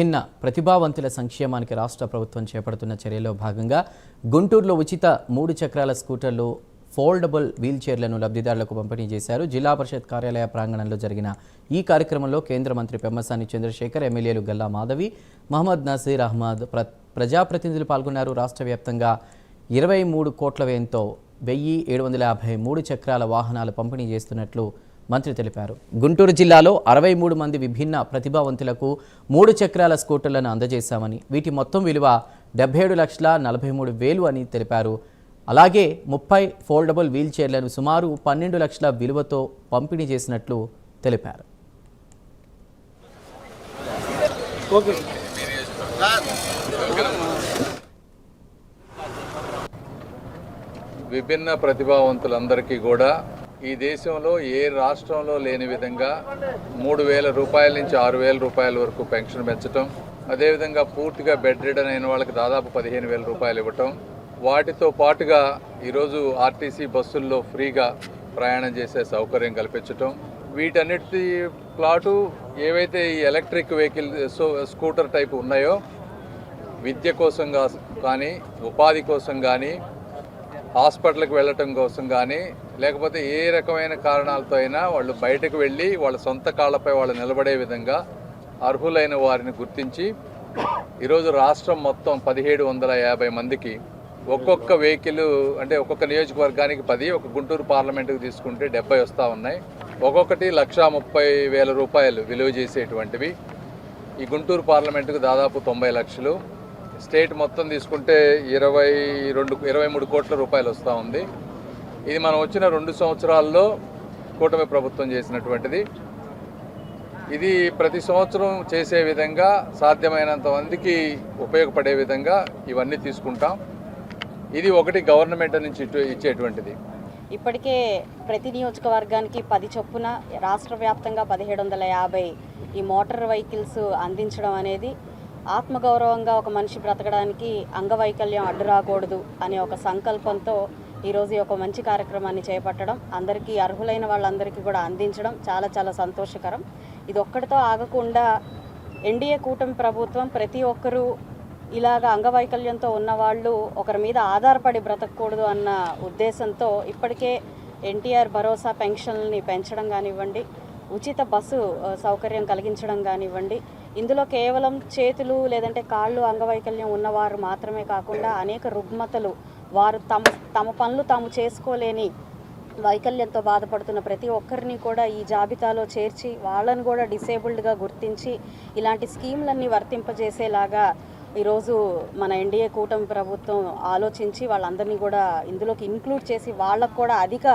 నిన్న ప్రతిభావంతుల సంక్షేమానికి రాష్ట్ర ప్రభుత్వం చేపడుతున్న చర్యలో భాగంగా గుంటూరులో ఉచిత 3 చక్రాల స్కూటర్లు ఫోల్డబుల్ వీల్ చైర్లను లబ్ధిదారులకు పంపిణీ చేశారు. జిల్లా పరిషత్ కార్యాలయ ప్రాంగణంలో జరిగిన ఈ కార్యక్రమంలో కేంద్ర మంత్రి పెమ్మసాని చంద్రశేఖర్, ఎమ్మెల్యేలు గల్లా మాధవి, మహమ్మద్ నసీర్ అహ్మద్, ప్రజాప్రతినిధులు పాల్గొన్నారు. రాష్ట్ర వ్యాప్తంగా 23 కోట్ల వ్యయంతో 1753 చక్రాల వాహనాలు పంపిణీ చేస్తున్నట్లు మంత్రి తెలిపారు. గుంటూరు జిల్లాలో 63 మంది విభిన్న ప్రతిభావంతులకు 3 చక్రాల స్కూటర్లను అందజేశామని, వీటి మొత్తం విలువ 77,43,000 అని తెలిపారు. అలాగే 30 ఫోల్డబుల్ వీల్ చైర్లను సుమారు 12 లక్షల విలువతో పంపిణీ చేసినట్లు తెలిపారు. విభిన్న ప్రతిభావంతులందరికీ కూడా ఈ దేశంలో ఏ రాష్ట్రంలో లేని విధంగా 3,000 రూపాయల నుంచి 6,000 రూపాయల వరకు పెన్షన్ పెంచడం, అదేవిధంగా పూర్తిగా బెడ్ రిడన్ అయిన వాళ్ళకి దాదాపు 15,000 రూపాయలు ఇవ్వటం, వాటితో పాటుగా ఈరోజు ఆర్టీసీ బస్సుల్లో ఫ్రీగా ప్రయాణం చేసే సౌకర్యం కల్పించటం, వీటన్నిటి ప్లాటు ఏవైతే ఈ ఎలక్ట్రిక్ వెహికల్ స్కూటర్ టైప్ ఉన్నాయో విద్య కోసం కానీ, ఉపాధి కోసం కానీ, హాస్పిటల్కి వెళ్ళటం కోసం కానీ, లేకపోతే ఏ రకమైన కారణాలతో అయినా వాళ్ళు బయటకు వెళ్ళి వాళ్ళ సొంత కాళ్ళపై వాళ్ళు నిలబడే విధంగా అర్హులైన వారిని గుర్తించి ఈరోజు రాష్ట్రం మొత్తం 1750 మందికి ఒక్కొక్క వెహికల్, అంటే ఒక్కొక్క నియోజకవర్గానికి 10, ఒక గుంటూరు పార్లమెంటుకు తీసుకుంటే 70 వస్తూ ఉన్నాయి. ఒక్కొక్కటి 1,30,000 రూపాయలు విలువ చేసేటువంటివి. ఈ గుంటూరు పార్లమెంటుకు దాదాపు 90 లక్షలు, స్టేట్ మొత్తం తీసుకుంటే 23 కోట్ల రూపాయలు వస్తూ ఉంది. ఇది మనం వచ్చిన 2 సంవత్సరాల్లో కూటమి ప్రభుత్వం చేసినటువంటిది. ఇది ప్రతి సంవత్సరం చేసే విధంగా సాధ్యమైనంత మందికి ఉపయోగపడే విధంగా ఇవన్నీ తీసుకుంటాం. ఇది ఒకటి గవర్నమెంట్ నుంచి ఇచ్చేటువంటిది. ఇప్పటికే ప్రతి నియోజకవర్గానికి 10 చొప్పున రాష్ట్ర వ్యాప్తంగా 1750 ఈ మోటార్ వెహికల్స్ అందించడం అనేది ఆత్మగౌరవంగా ఒక మనిషి బ్రతకడానికి అంగవైకల్యం అడ్డు రాకూడదు అనే ఒక సంకల్పంతో ఈరోజు ఒక మంచి కార్యక్రమాన్ని చేపట్టడం, అందరికీ అర్హులైన వాళ్ళందరికీ కూడా అందించడం చాలా చాలా సంతోషకరం. ఇది ఒక్కడితో ఆగకుండా ఎన్డీఏ కూటమి ప్రభుత్వం ప్రతి ఒక్కరూ ఇలాగ అంగవైకల్యంతో ఉన్నవాళ్ళు ఒకరి మీద ఆధారపడి బ్రతకూడదు అన్న ఉద్దేశంతో ఇప్పటికే ఎన్టీఆర్ భరోసా పెన్షన్ని పెంచడం కానివ్వండి, ఉచిత బస్సు సౌకర్యం కలిగించడం కానివ్వండి, ఇందులో కేవలం చేతులు లేదంటే కాళ్ళు అంగవైకల్యం ఉన్నవారు మాత్రమే కాకుండా అనేక రుగ్మతలు, వారు తమ పనులు తాము చేసుకోలేని వైకల్యంతో బాధపడుతున్న ప్రతి ఒక్కరిని కూడా ఈ జాబితాలో చేర్చి వాళ్ళను కూడా డిసేబుల్డ్గా గుర్తించి ఇలాంటి స్కీమ్లన్నీ వర్తింపజేసేలాగా ఈరోజు మన ఎన్డీఏ కూటమి ప్రభుత్వం ఆలోచించి వాళ్ళందరినీ కూడా ఇందులోకి ఇంక్లూడ్ చేసి వాళ్ళకు కూడా అధిక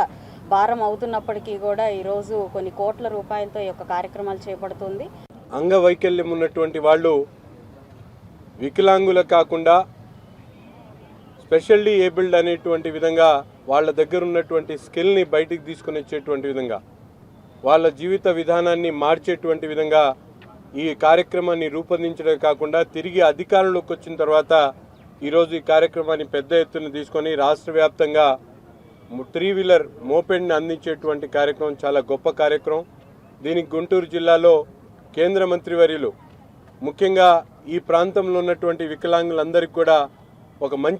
భారం అవుతున్నప్పటికీ కూడా ఈరోజు కొన్ని కోట్ల రూపాయలతో ఈ యొక్క కార్యక్రమాలు చేపడుతుంది. అంగవైకల్యం ఉన్నటువంటి వాళ్ళు వికలాంగులు కాకుండా స్పెషల్లీ ఏబుల్డ్ అనేటువంటి విధంగా వాళ్ళ దగ్గర ఉన్నటువంటి స్కిల్ని బయటికి తీసుకొని వచ్చేటువంటి విధంగా, వాళ్ళ జీవిత విధానాన్ని మార్చేటువంటి విధంగా ఈ కార్యక్రమాన్ని రూపొందించడమే కాకుండా తిరిగి అధికారంలోకి వచ్చిన తర్వాత ఈరోజు ఈ కార్యక్రమాన్ని పెద్ద ఎత్తున తీసుకొని రాష్ట్ర వ్యాప్తంగా 3 వీలర్ మోపెడ్ని అందించేటువంటి కార్యక్రమం చాలా గొప్ప కార్యక్రమం. దీనికి గుంటూరు జిల్లాలో కేంద్ర మంత్రివర్యులు ముఖ్యంగా ఈ ప్రాంతంలో ఉన్నటువంటి వికలాంగులందరికీ కూడా ఒక మంచి